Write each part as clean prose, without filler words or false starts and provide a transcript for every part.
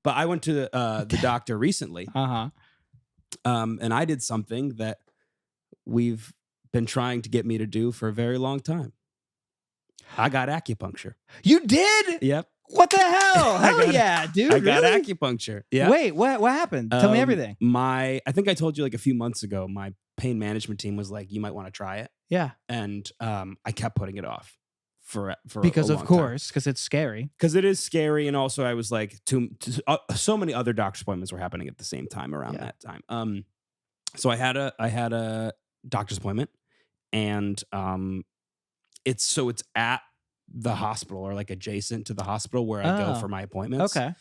But I went to the doctor recently, Uh-huh. and I did something that we've been trying to get me to do for a very long time. I got acupuncture. You did? Yep. What the hell? I Hell got- yeah, dude. I got really? acupuncture. Yeah. Wait, what happened? Tell me everything. I think I told you like a few months ago, my pain management team was like, you might want to try it. Yeah. And I kept putting it off for Because a of long course, because it's scary. because it is scary, and also I was like, so many other doctor's appointments were happening at the same time around Yeah. that time. So I had a doctor's appointment, and it's at the hospital or like adjacent to the hospital where I go Oh, for my appointments. Okay.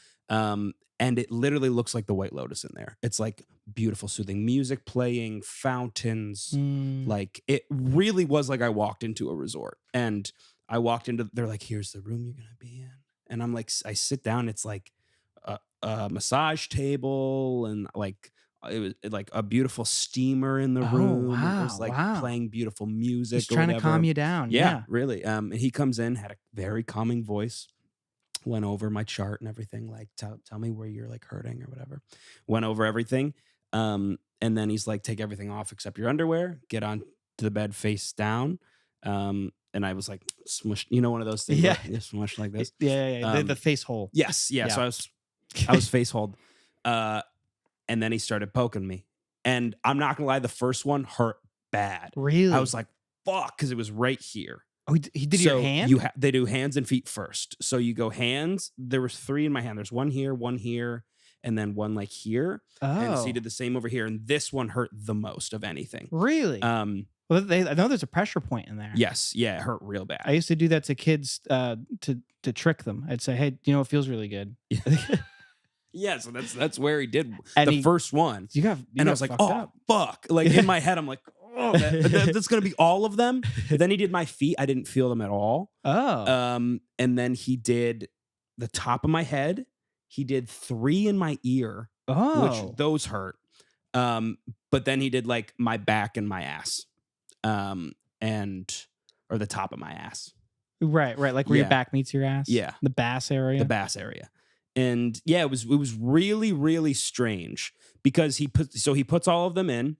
And it literally looks like the White Lotus in there. It's like beautiful, soothing music playing, fountains. Mm. Like it really was like I walked into a resort, and I walked into. They're like, "Here's the room you're gonna be in," and I'm like, I sit down. It's like a massage table, and like it was like a beautiful steamer in the Oh, room. And wow, it was like wow. playing beautiful music. He's or trying to whatever. calm you down. Yeah, really. And he comes in, had a very calming voice, went over my chart and everything, like tell me where you're like hurting or whatever. Went over everything. And then he's like, take everything off except your underwear, get on to the bed face down. And I was like, smush, one of those things, Yeah. where you smush like this. Yeah. The face hole. Yes, yeah. Yeah. So I was face hold. And then he started poking me. And I'm not gonna lie, the first one hurt bad. Really? I was like, fuck, because it was right here. Oh, he did your hand? They do hands and feet first. So you go hands. There was 3 in my hand. There's one here, and then one like here. And so Oh. he did the same over here. And this one hurt the most of anything. Really? Um, Well, I know there's a pressure point in there. yes, yeah, it hurt real I bad. used to do that to kids to trick them. I'd say, "Hey, it feels really good." Yeah, so that's where he did And the first one. And I was like, oh up. fuck! Like in my head, I'm like, oh, that's gonna be all of them. But then he did my feet. I didn't feel them at all. Oh. And then he did the top of my head. He did 3 in my ear, Oh. which those hurt. But then he did like my back and my ass, or the top of my ass, Right. Like where your Yeah. back meets your ass. Yeah. The bass area. the bass area. And yeah, it was really, really strange because he puts all of them in,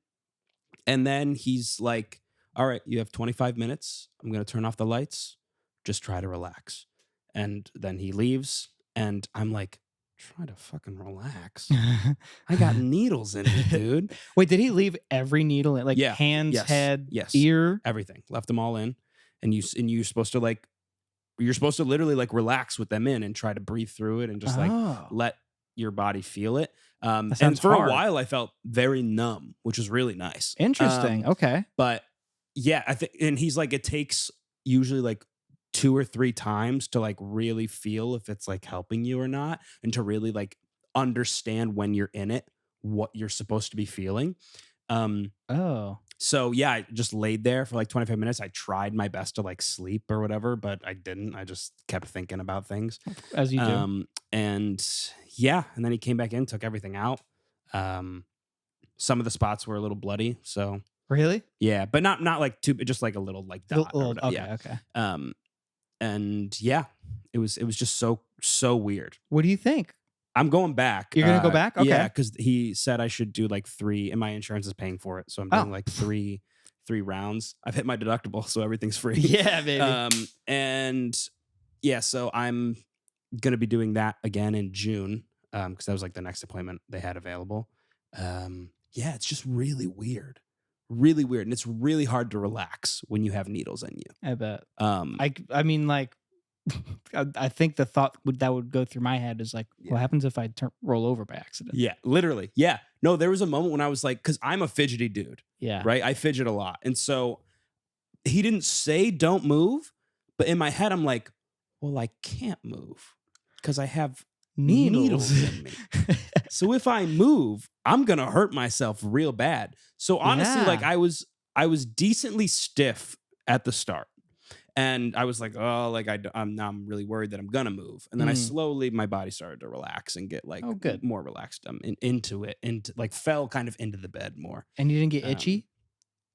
and then he's like, all right, you have 25 minutes. I'm going to turn off the lights. Just try to relax. And then he leaves, and I'm like, try to fucking relax. I got needles in it, dude. Wait, did he leave every needle in? Like Yeah. hands, Yes. head, Yes. ear? Everything. Left them all in. And you're supposed to literally like relax with them in and try to breathe through it and just like Oh. let your body feel it. And sounds for hard. a while I felt very numb, which was really nice. Interesting. Okay. But yeah, I think, and he's like, it takes usually like 2 or 3 times to like really feel if it's like helping you or not, and to really like understand when you're in it, what you're supposed to be feeling. Oh. So yeah, I just laid there for like 25 minutes. I tried my best to like sleep or whatever, but I didn't. I just kept thinking about things. As you do. And yeah, and then he came back in, took everything out. Some of the spots were a little bloody, so Really? yeah, but not like too, just like a little like dot. or whatever, Okay. yeah. Okay. And yeah, it was just so weird. What do you think? I'm going back. You're gonna go back? Okay. Yeah, because he said I should do like 3, and my insurance is paying for it, so I'm doing like 3 rounds. I've hit my deductible, so everything's free. Yeah, baby. And yeah, so I'm gonna be doing that again in June, because that was like the next appointment they had available. Yeah, it's just really weird, and it's really hard to relax when you have needles in you. I bet. Um, I mean, like, I think the thought that would go through my head is like, Yeah. what happens if I roll over by accident? yeah, literally, yeah. No, there was a moment when I was like, because I'm a fidgety dude. Yeah. Right? I fidget a lot. And so he didn't say don't move, but in my head, I'm like, well, I can't move because I have needles in me. So if I move, I'm going to hurt myself real bad. So honestly, Yeah. like I was decently stiff at the start. And I was like, oh, like I'm really worried that I'm going to move. And then I slowly, my body started to relax and get like good. more relaxed into it, and like fell kind of into the bed more. And you didn't get itchy?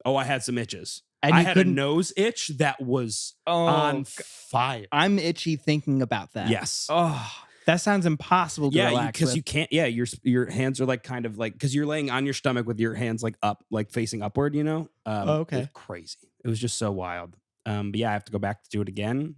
Oh, I had some itches. And I you had a nose itch that was on fire. I'm itchy thinking about that. Yes. Oh. That sounds impossible to Yeah, you relax because with. you can't. Yeah, your hands are like kind of like because you're laying on your stomach with your hands like up, like facing upward. Oh, It was okay. crazy. It was just so wild. But yeah, I have to go back to do it again.